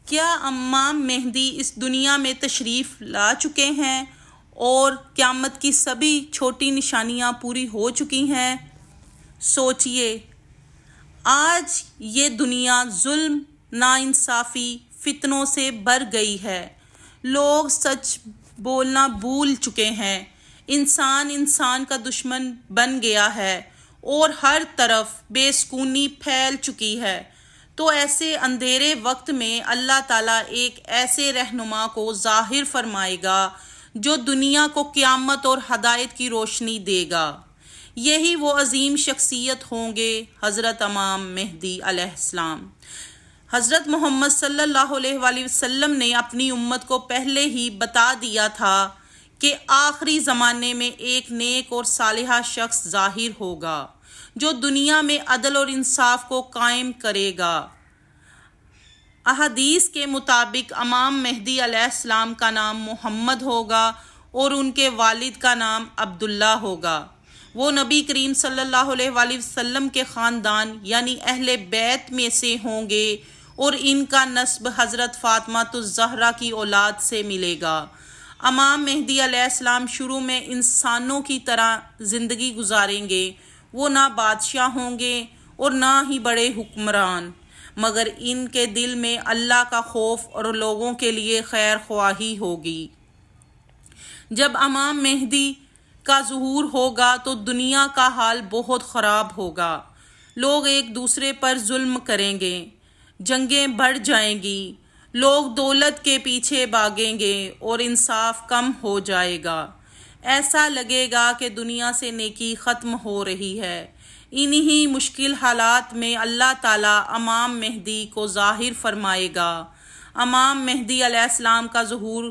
کیا امام مہدی اس دنیا میں تشریف لا چکے ہیں اور قیامت کی سبھی چھوٹی نشانیاں پوری ہو چکی ہیں؟ سوچئے، آج یہ دنیا ظلم، ناانصافی، فتنوں سے بھر گئی ہے۔ لوگ سچ بولنا بھول چکے ہیں، انسان انسان کا دشمن بن گیا ہے اور ہر طرف بے سکونی پھیل چکی ہے۔ تو ایسے اندھیرے وقت میں اللہ تعالیٰ ایک ایسے رہنما کو ظاہر فرمائے گا جو دنیا کو قیامت اور ہدایت کی روشنی دے گا۔ یہی وہ عظیم شخصیت ہوں گے، حضرت امام مہدی علیہ السلام۔ حضرت محمد صلی اللہ علیہ وآلہ وسلم نے اپنی امت کو پہلے ہی بتا دیا تھا کہ آخری زمانے میں ایک نیک اور صالحہ شخص ظاہر ہوگا جو دنیا میں عدل اور انصاف کو قائم کرے گا۔ احادیث کے مطابق امام مہدی علیہ السلام کا نام محمد ہوگا اور ان کے والد کا نام عبداللہ ہوگا۔ وہ نبی کریم صلی اللہ علیہ وآلہ وسلم کے خاندان یعنی اہل بیت میں سے ہوں گے اور ان کا نسب حضرت فاطمہ الزہرا کی اولاد سے ملے گا۔ امام مہدی علیہ السلام شروع میں انسانوں کی طرح زندگی گزاریں گے۔ وہ نہ بادشاہ ہوں گے اور نہ ہی بڑے حکمران، مگر ان کے دل میں اللہ کا خوف اور لوگوں کے لیے خیر خواہی ہوگی۔ جب امام مہدی کا ظہور ہوگا تو دنیا کا حال بہت خراب ہوگا۔ لوگ ایک دوسرے پر ظلم کریں گے، جنگیں بڑھ جائیں گی، لوگ دولت کے پیچھے بھاگیں گے اور انصاف کم ہو جائے گا۔ ایسا لگے گا کہ دنیا سے نیکی ختم ہو رہی ہے۔ انہی مشکل حالات میں اللہ تعالیٰ امام مہدی کو ظاہر فرمائے گا۔ امام مہدی علیہ السلام کا ظہور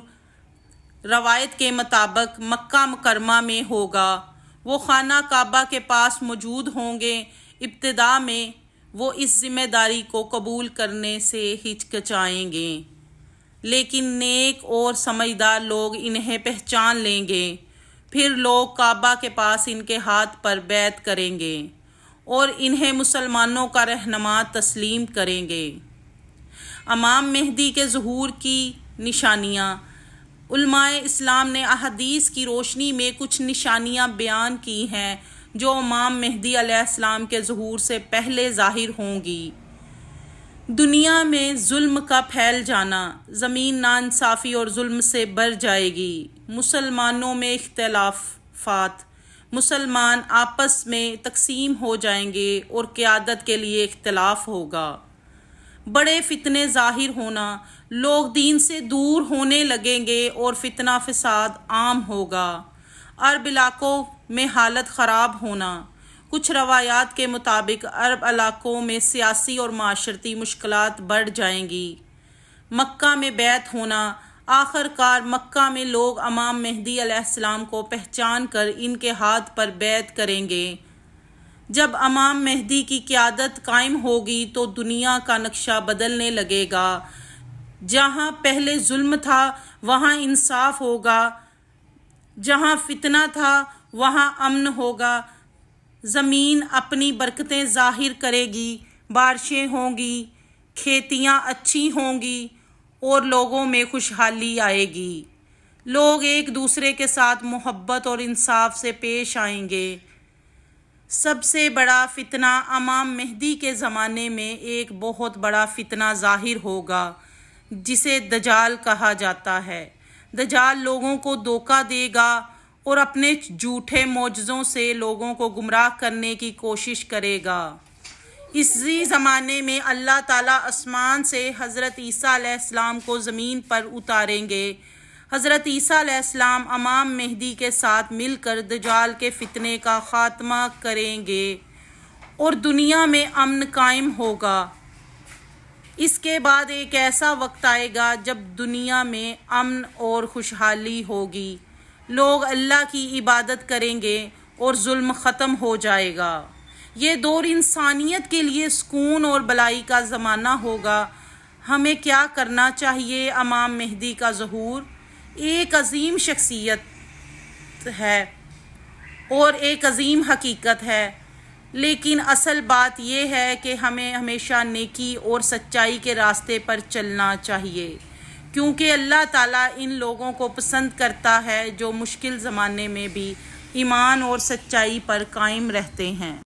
روایت کے مطابق مکہ مکرمہ میں ہوگا۔ وہ خانہ کعبہ کے پاس موجود ہوں گے۔ ابتدا میں وہ اس ذمہ داری کو قبول کرنے سے ہچکچائیں گے، لیکن نیک اور سمجھدار لوگ انہیں پہچان لیں گے۔ پھر لوگ کعبہ کے پاس ان کے ہاتھ پر بیعت کریں گے اور انہیں مسلمانوں کا رہنما تسلیم کریں گے۔ امام مہدی کے ظہور کی نشانیاں۔ علماء اسلام نے احادیث کی روشنی میں کچھ نشانیاں بیان کی ہیں جو امام مہدی علیہ السلام کے ظہور سے پہلے ظاہر ہوں گی۔ دنیا میں ظلم کا پھیل جانا، زمین ناانصافی اور ظلم سے بھر جائے گی، مسلمانوں میں اختلافات، مسلمان آپس میں تقسیم ہو جائیں گے اور قیادت کے لیے اختلاف ہوگا۔ بڑے فتنے ظاہر ہونا، لوگ دین سے دور ہونے لگیں گے اور فتنہ فساد عام ہوگا۔ عرب علاقوں میں حالت خراب ہونا۔ کچھ روایات کے مطابق عرب علاقوں میں سیاسی اور معاشرتی مشکلات بڑھ جائیں گی۔ مکہ میں بیعت ہونا۔ آخر کار مکہ میں لوگ امام مہدی علیہ السلام کو پہچان کر ان کے ہاتھ پر بیعت کریں گے۔ جب امام مہدی کی قیادت قائم ہوگی تو دنیا کا نقشہ بدلنے لگے گا۔ جہاں پہلے ظلم تھا وہاں انصاف ہوگا، جہاں فتنہ تھا وہاں امن ہوگا، زمین اپنی برکتیں ظاہر کرے گی، بارشیں ہوں گی، کھیتیاں اچھی ہوں گی اور لوگوں میں خوشحالی آئے گی۔ لوگ ایک دوسرے کے ساتھ محبت اور انصاف سے پیش آئیں گے۔ سب سے بڑا فتنہ امام مہدی کے زمانے میں ایک بہت بڑا فتنہ ظاہر ہوگا جسے دجال کہا جاتا ہے۔ دجال لوگوں کو دھوکہ دے گا اور اپنے جھوٹے معجزوں سے لوگوں کو گمراہ کرنے کی کوشش کرے گا۔ اسی زمانے میں اللہ تعالیٰ آسمان سے حضرت عیسیٰ علیہ السلام کو زمین پر اتاریں گے۔ حضرت عیسیٰ علیہ السلام امام مہدی کے ساتھ مل کر دجال کے فتنے کا خاتمہ کریں گے اور دنیا میں امن قائم ہوگا۔ اس کے بعد ایک ایسا وقت آئے گا جب دنیا میں امن اور خوشحالی ہوگی، لوگ اللہ کی عبادت کریں گے اور ظلم ختم ہو جائے گا۔ یہ دور انسانیت کے لیے سکون اور بھلائی کا زمانہ ہوگا۔ ہمیں کیا کرنا چاہیے؟ امام مہدی کا ظہور ایک عظیم شخصیت ہے اور ایک عظیم حقیقت ہے۔ لیکن اصل بات یہ ہے کہ ہمیں ہمیشہ نیکی اور سچائی کے راستے پر چلنا چاہیے، کیونکہ اللہ تعالیٰ ان لوگوں کو پسند کرتا ہے جو مشکل زمانے میں بھی ایمان اور سچائی پر قائم رہتے ہیں۔